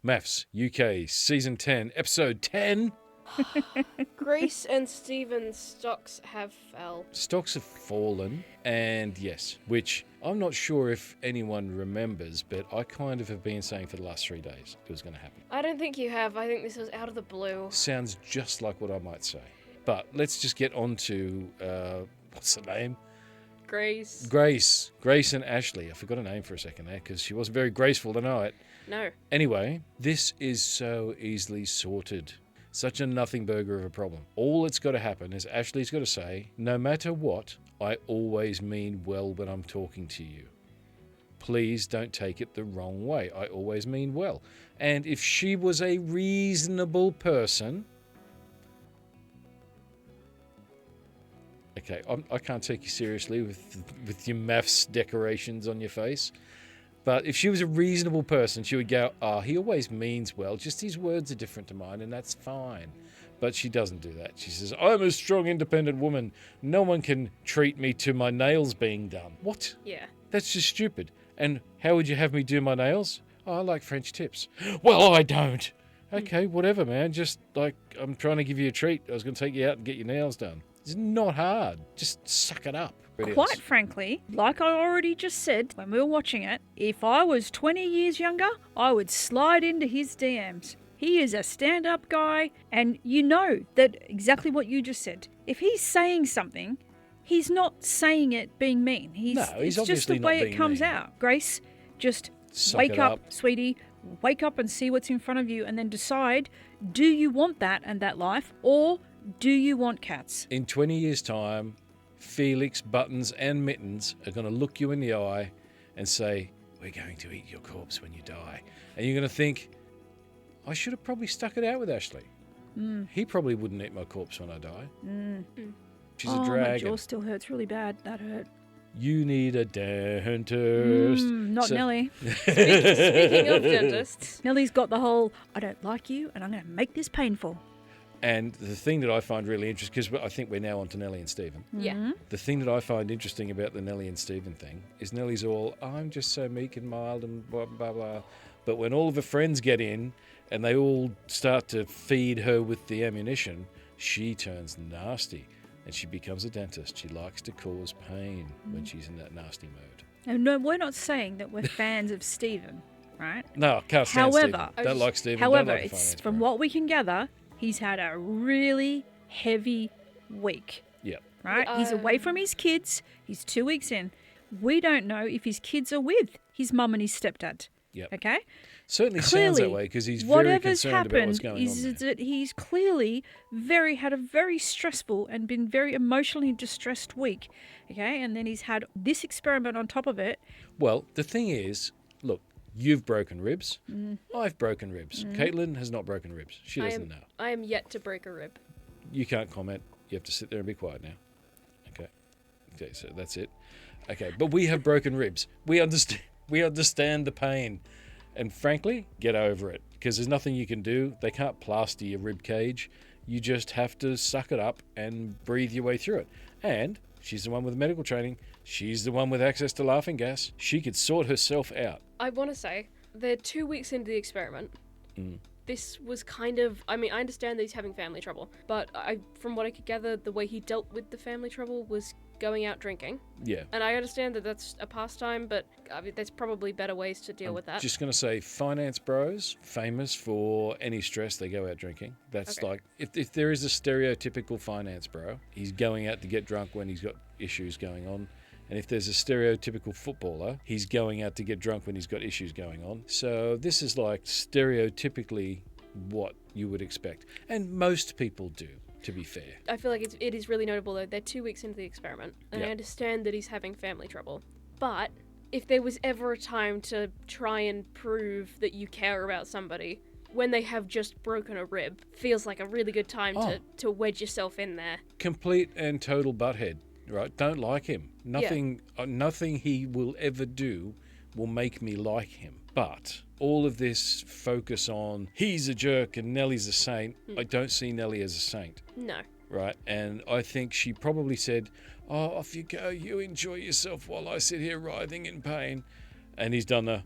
MAFS UK Season 10, Episode 10. Grace and Stephen's stocks have fell. Stocks have fallen, and yes, which I'm not sure if anyone remembers, but I kind of have been saying for the last 3 days it was going to happen. I don't think you have. I think this was out of the blue. Sounds just like what I might say. But let's just get on to, what's the name? Grace. Grace and Ashley. I forgot her name for a second there because she wasn't very graceful tonight. No. Anyway, this is so easily sorted. Such a nothing burger of a problem. All that's got to happen is Ashley's got to say, no matter what, I always mean well when I'm talking to you. Please don't take it the wrong way. I always mean well. And if she was a reasonable person... Okay, I can't take you seriously with your MAFS decorations on your face. But if she was a reasonable person, she would go, he always means well, just his words are different to mine, and that's fine. But she doesn't do that. She says, I'm a strong, independent woman. No one can treat me to my nails being done. What? Yeah. That's just stupid. And how would you have me do my nails? Oh, I like French tips. Well, I don't. Okay, whatever, man. Just like, I'm trying to give you a treat. I was going to take you out and get your nails done. It's not hard. Just suck it up. Quite frankly, like I already just said when we were watching it, if I was 20 years younger, I would slide into his DMs. He is a stand-up guy, and you know that exactly what you just said. If he's saying something, he's not saying it being mean. He's it's just the way it comes out. Grace, just wake up, sweetie. Wake up and see what's in front of you, and then decide, do you want that and that life, or do you want cats? In 20 years' time, Felix, Buttons and Mittens are going to look you in the eye and say, we're going to eat your corpse when you die. And you're going to think, I should have probably stuck it out with Ashley. He probably wouldn't eat my corpse when I die. She's a dragon. My jaw still hurts really bad. That hurt. You need a dentist. Not Nelly. Speaking of dentists. Nelly's got the whole, I don't like you and I'm going to make this painful. And the thing that I find really interesting, because I think we're now on to Nelly and Stephen. Yeah. The thing that I find interesting about the Nelly and Stephen thing is Nelly's all, I'm just so meek and mild and blah, blah, blah. But when all of her friends get in and they all start to feed her with the ammunition, she turns nasty and she becomes a dentist. She likes to cause pain when she's in that nasty mode. And no, we're not saying that we're fans of Stephen, right? No, I can't stand However, Stephen. Don't like Stephen. However, don't like the it's finance from bro. what we can gather, he's had a really heavy week. Yep. Right? He's away from his kids. He's 2 weeks in. We don't know if his kids are with his mum and his stepdad. Yep. Okay? Certainly Clearly, sounds that way because he's very whatever's concerned about what's happened going is on there. that he's clearly had a very stressful and been very emotionally distressed week. Okay? And then he's had this experiment on top of it. Well, the thing is, look, you've broken ribs. I've broken ribs. Caitlin has not broken ribs. She doesn't know. I am yet to break a rib. You can't comment. You have to sit there and be quiet now. Okay, so that's it. Okay, but we have broken ribs. We understand the pain. And frankly, get over it. Because there's nothing you can do. They can't plaster your rib cage. You just have to suck it up and breathe your way through it. And she's the one with medical training. She's the one with access to laughing gas. She could sort herself out. I want to say, they're 2 weeks into the experiment. This was kind of, I mean, I understand that he's having family trouble, but from what I could gather, the way he dealt with the family trouble was going out drinking. Yeah. And I understand that that's a pastime, but I mean, there's probably better ways to deal with that. Just going to say, finance bros, famous for any stress, they go out drinking. That's Okay. like, if there is a stereotypical finance bro, he's going out to get drunk when he's got issues going on. And if there's a stereotypical footballer, he's going out to get drunk when he's got issues going on. So this is like stereotypically what you would expect. And most people do, to be fair. I feel like it is really notable, though. They're 2 weeks into the experiment, and Yeah. I understand that he's having family trouble. But if there was ever a time to try and prove that you care about somebody, when they have just broken a rib, feels like a really good time to wedge yourself in there. Complete and total butthead, right? Don't like him. Nothing he will ever do will make me like him. But all of this focus on he's a jerk and Nelly's a saint, I don't see Nelly as a saint. No. Right? And I think she probably said, off you go, you enjoy yourself while I sit here writhing in pain. And he's done the,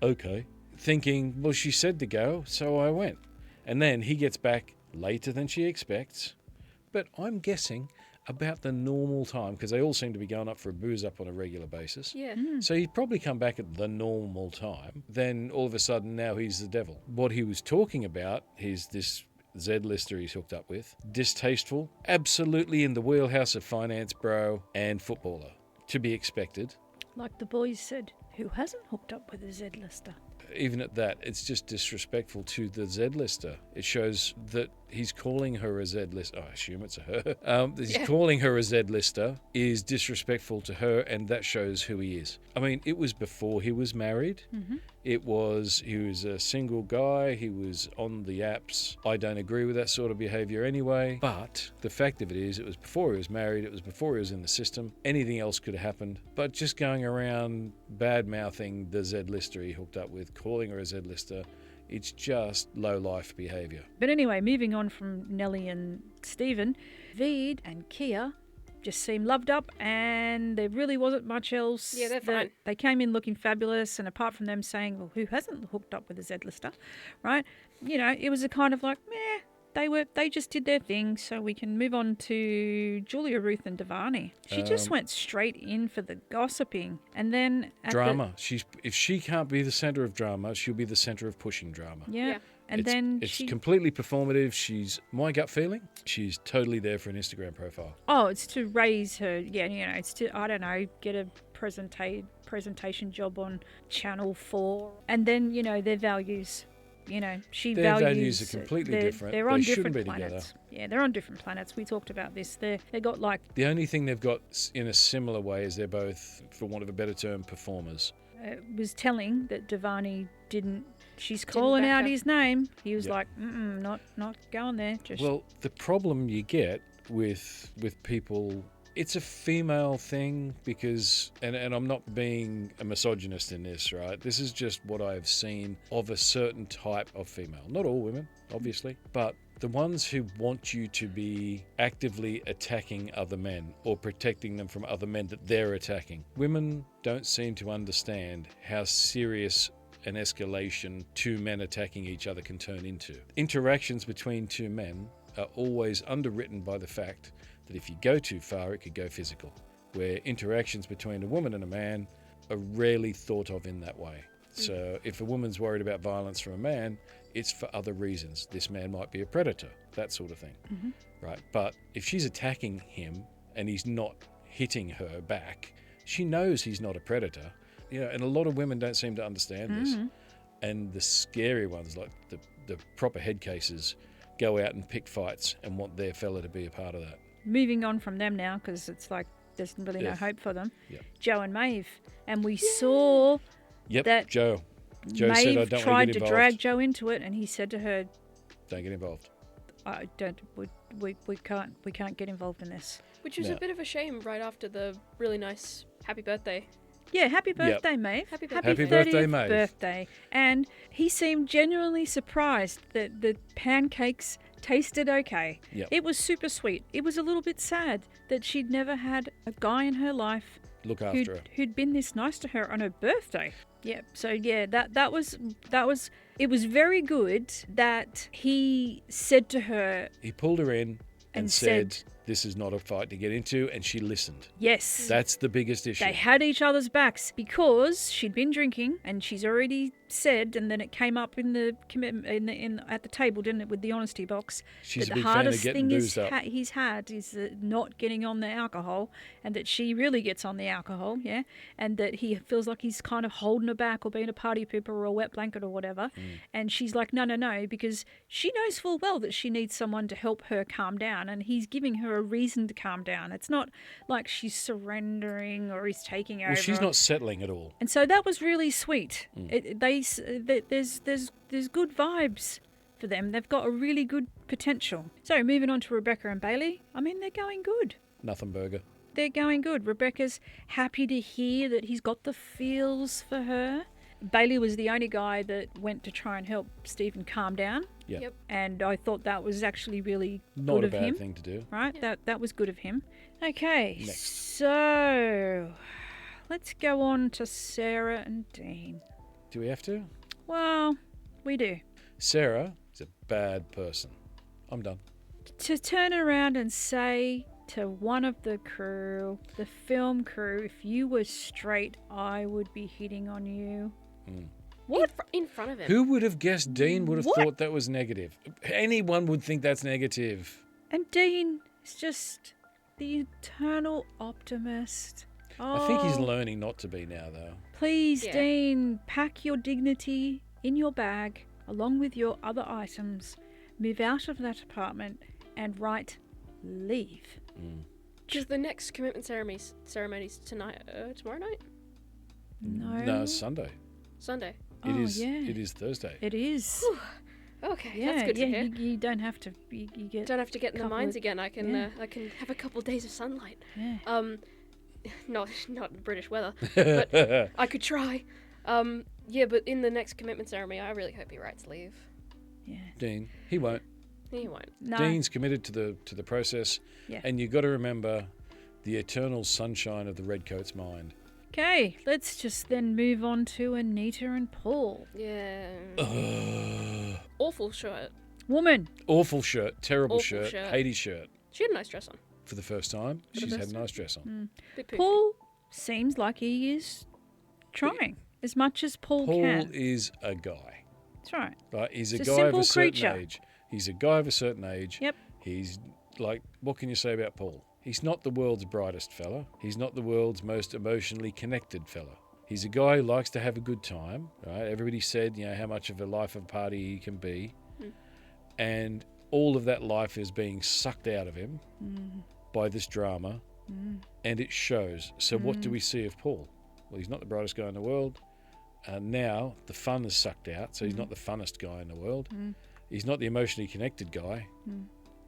okay. thinking, well, she said to go, so I went. And then he gets back later than she expects. But I'm guessing about the normal time, because they all seem to be going up for a booze up on a regular basis. Yeah. So he'd probably come back at the normal time. Then all of a sudden now he's the devil. What he was talking about is this Z-lister he's hooked up with. Distasteful. Absolutely in the wheelhouse of finance bro and footballer. To be expected. Like the boys said, who hasn't hooked up with a Z-lister? Even at that, it's just disrespectful to the Z-lister. It shows that he's calling her a Z-lister. I assume it's a her. He's calling her a Z-lister is disrespectful to her, and that shows who he is. I mean, it was before he was married. Mm-hmm. He was a single guy. He was on the apps. I don't agree with that sort of behaviour anyway. But the fact of it is, it was before he was married. It was before he was in the system. Anything else could have happened. But just going around bad-mouthing the Z-lister he hooked up with, calling her a Z-lister, it's just low-life behaviour. But anyway, moving on from Nelly and Stephen, Veed and Kia just seemed loved up, and there really wasn't much else. Yeah, they're fine. They came in looking fabulous, and apart from them saying, well, who hasn't hooked up with a Z-lister, right? You know, it was a kind of like, meh. They just did their thing, so we can move on to Julia-Ruth and Devani. She just went straight in for the gossiping, and then Drama. If she can't be the centre of drama, she'll be the centre of pushing drama. Yeah. And it's completely performative. My gut feeling, she's totally there for an Instagram profile. Oh, it's to raise her. Yeah, you know, it's to, I don't know, get a presentation job on Channel 4, and then you know their values. You know, Their values are completely different. They're on They different shouldn't be planets. together. Yeah, they're on different planets. We talked about this. They got like. The only thing they've got in a similar way is they're both, for want of a better term, performers. It was telling that Devani didn't. She's calling out his name. He was like, not going there. Just. Well, the problem you get with people. It's a female thing because, and I'm not being a misogynist in this, right? This is just what I've seen of a certain type of female. Not all women, obviously, but the ones who want you to be actively attacking other men or protecting them from other men that they're attacking. Women don't seem to understand how serious an escalation two men attacking each other can turn into. Interactions between two men are always underwritten by the fact that if you go too far, it could go physical, where interactions between a woman and a man are rarely thought of in that way. So if a woman's worried about violence from a man, it's for other reasons. This man might be a predator, that sort of thing, right? But if she's attacking him and he's not hitting her back, she knows he's not a predator. You know, and a lot of women don't seem to understand this. And the scary ones, like the proper head cases, go out and pick fights and want their fella to be a part of that. Moving on from them now, because it's like there's really no hope for them. Joe and Maeve, and we saw that Joe Maeve said, I don't tried want to to get drag involved. Joe into it, and he said to her, Don't get involved. "I don't. We can't get involved in this." Which was a bit of a shame right after the really nice happy birthday. Yeah, happy birthday, Maeve. Happy Happy 30th birthday, Maeve. birthday. And he seemed genuinely surprised that the pancakes tasted okay. Yep. It was super sweet. It was a little bit sad that she'd never had a guy in her life Look after her. who'd been this nice to her on her birthday. Yeah. So yeah, that was it was very good that he said to her He pulled her in and and said, said- this is not a fight to get into, and she listened. yes. That's the biggest issue. They had each other's backs because she'd been drinking, and she's already said, and then it came up in the commitment at the table, didn't it, with the honesty box. She's that a big the fan of hardest getting thing boozed up. he's had is not getting on the alcohol, and that she really gets on the alcohol, yeah, and that he feels like he's kind of holding her back or being a party pooper or a wet blanket or whatever. And she's like, no, because she knows full well that she needs someone to help her calm down, and he's giving her a reason to calm down. It's not like she's surrendering or he's taking over. Well, she's not settling at all. And so that was really sweet. There's good vibes for them. They've got a really good potential. So moving on to Rebecca and Bailey. I mean, they're going good. Nothing burger. They're going good. Rebecca's happy to hear that he's got the feels for her. Bailey was the only guy that went to try and help Stephen calm down. Yeah. Yep. And I thought that was actually really Not good a of bad him. thing to do. Right? Yeah. That was good of him. Okay. Next. So let's go on to Sarah and Dean. Do we have to? Well, we do. Sarah is a bad person. I'm done. To turn around and say to one of the crew, the film crew, if you were straight, I would be hitting on you. What? In front of him. Who would have guessed Dean would have What? thought that was negative? Anyone would think that's negative. And Dean is just the eternal optimist. I think he's Oh, learning not to be now, though. please, Yeah. Dean, pack your dignity in your bag along with your other items. Move out of that apartment and write leave. Because the next commitment ceremony's tonight, tomorrow night? No, it's Sunday. Sunday. Oh, yeah. It is Thursday. It is. Okay, Yeah, that's good yeah. to hear. You don't have to. You get. Don't have to get in the couple mines of- again. I can yeah. I can have a couple of days of sunlight. Yeah. Not British weather, but I could try. Yeah, but in the next commitment ceremony, I really hope he writes leave. Yeah. Dean, he won't. He won't. No. Dean's committed to the process, Yeah. and you've got to remember the eternal sunshine of the redcoat's mind. Okay, let's just then move on to Anita and Paul. Yeah. Awful shirt. Woman. Awful shirt, terrible Awful shirt, shirt. Hades shirt. She had a nice dress on. For the first time, the she's first had a time. nice dress on. Bit poofy. Paul seems like he is trying as much as Paul Paul can. is a guy. That's right. Right? He's a He's a guy of simple a certain creature. age. He's a guy of a certain age. Yep. He's like, what can you say about Paul? He's not the world's brightest fella. He's not the world's most emotionally connected fella. He's a guy who likes to have a good time, right? Everybody said, how much of a life of a party he can be. And all of that life is being sucked out of him by this drama. And it shows. So what do we see of Paul? Well, he's not the brightest guy in the world. Now the fun is sucked out, so he's not the funnest guy in the world. He's not the emotionally connected guy.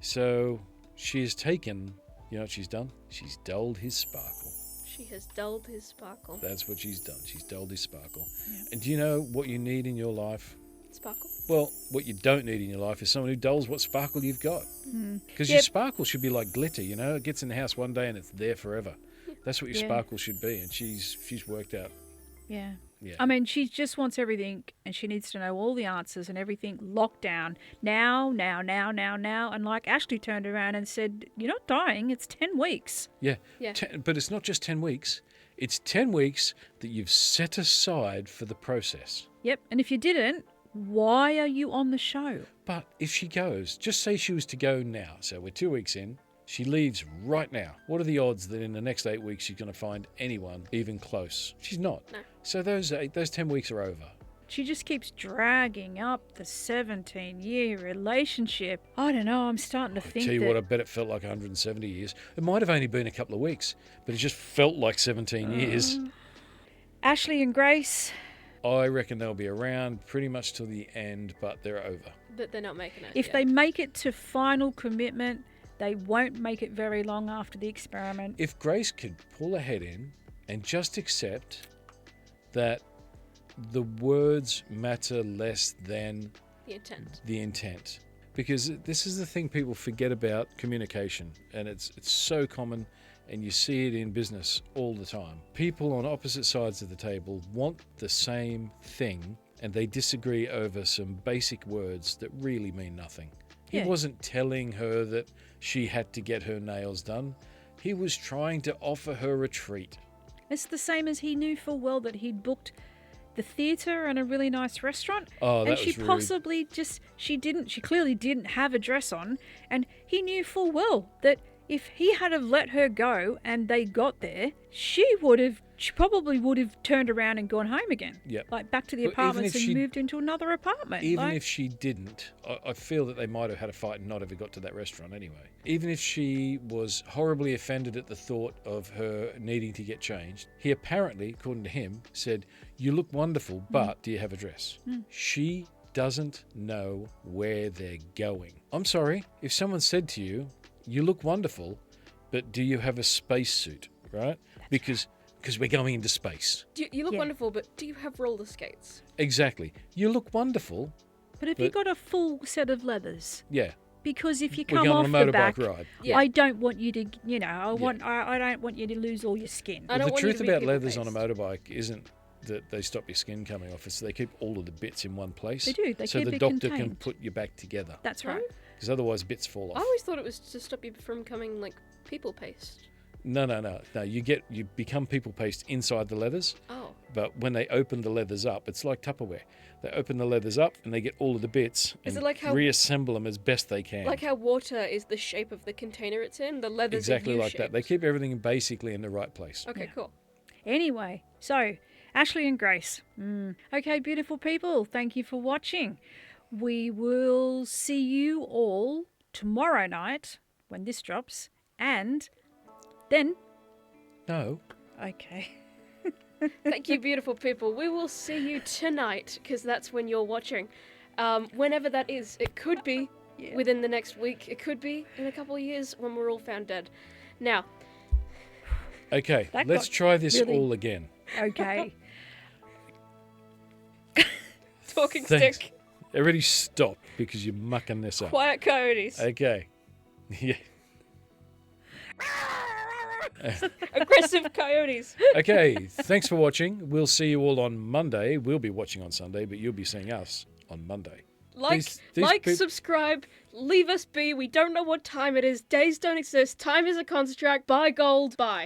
So she has taken, you know what she's done? She's dulled his sparkle. She has dulled his sparkle. That's what she's done. She's dulled his sparkle. And do you know what you need in your life? Sparkle? Well, what you don't need in your life is someone who dulls what sparkle you've got. Because your Yep. sparkle should be like glitter, It gets in the house one day and it's there forever. That's what your Yeah. sparkle should be. And she's worked out. Yeah. Yeah. I mean, she just wants everything, and she needs to know all the answers and everything locked down now. And like Ashley turned around and said, "You're not dying. It's 10 weeks." Yeah. Yeah. But it's not just 10 weeks. It's 10 weeks that you've set aside for the process. Yep. And if you didn't, why are you on the show? But if she goes, just say she was to go now. So we're 2 weeks in. She leaves right now. What are the odds that in the next 8 weeks she's going to find anyone even close? She's not. No. So those 10 weeks are over. She just keeps dragging up the 17-year relationship. I don't know. I'm starting to think Tell you that what, I bet it felt like 170 years. It might have only been a couple of weeks, but it just felt like 17 years. Ashley and Grace. I reckon they'll be around pretty much till the end, but they're over. That they're not making it. If yet. they make it to final commitment, they won't make it very long after the experiment. If Grace could pull her head in and just accept that the words matter less than The intent. the intent. Because this is the thing people forget about communication, and it's so common, and you see it in business all the time. People on opposite sides of the table want the same thing, and they disagree over some basic words that really mean nothing. He Yeah. wasn't telling her that she had to get her nails done. He was trying to offer her a treat. It's the same as he knew full well that he'd booked the theatre and a really nice restaurant. Oh, and that she was rude. possibly she clearly didn't have a dress on. And he knew full well that if he had have let her go and they got there, she probably would have turned around and gone home again. Yep. Like back to the But even apartments if and she- moved into another apartment. Even Like, if she didn't, I feel that they might have had a fight and not ever got to that restaurant anyway. Even if she was horribly offended at the thought of her needing to get changed, he apparently, according to him, said, "You look wonderful, but do you have a dress?" She doesn't know where they're going. I'm sorry, if someone said to you, "You look wonderful, but do you have a spacesuit?" Right? Because we're going into space. You look Yeah. wonderful, but do you have roller skates? Exactly. You look wonderful. but have you but- got a full set of leathers? Yeah. Because if you We're come going off on a the back, motorbike ride. Yeah. I don't want you to, I don't want you to lose all your skin. I don't the want you truth to be about people leathers on a faced. motorbike isn't that they stop your skin coming off. So they keep all of the bits in one place. They do. They so keep the it doctor can contained. put you back together. That's right. Because otherwise bits fall I off. always thought it was to stop you from coming like people paste. No. You become people paste inside the leathers. Oh. But when they open the leathers up, it's like Tupperware. They open the leathers up and they get all of the bits Is and it like how- reassemble them as best they can. Like how water is the shape of the container it's in, the leathers Exactly are like that. They U-shaped. keep everything basically in the right place. Okay, Yeah. cool. Anyway, so Ashley and Grace. Okay, beautiful people, thank you for watching. We will see you all tomorrow night when this drops, and then. No. Okay. Thank you, beautiful people. We will see you tonight, because that's when you're watching. Whenever that is. It could be Yeah. within the next week. It could be in a couple of years when we're all found dead. Now, Okay, That let's got try this really- all again. Okay. talking Thanks. stick, Everybody stop because you're mucking this up. quiet coyotes, Okay. Yeah. aggressive coyotes. Okay, thanks for watching. We'll see you all on Monday. We'll be watching on Sunday, but you'll be seeing us on Monday. Like, These peop- subscribe, leave us be. We don't know what time it is. Days don't exist. Time is a construct. Buy gold. Bye.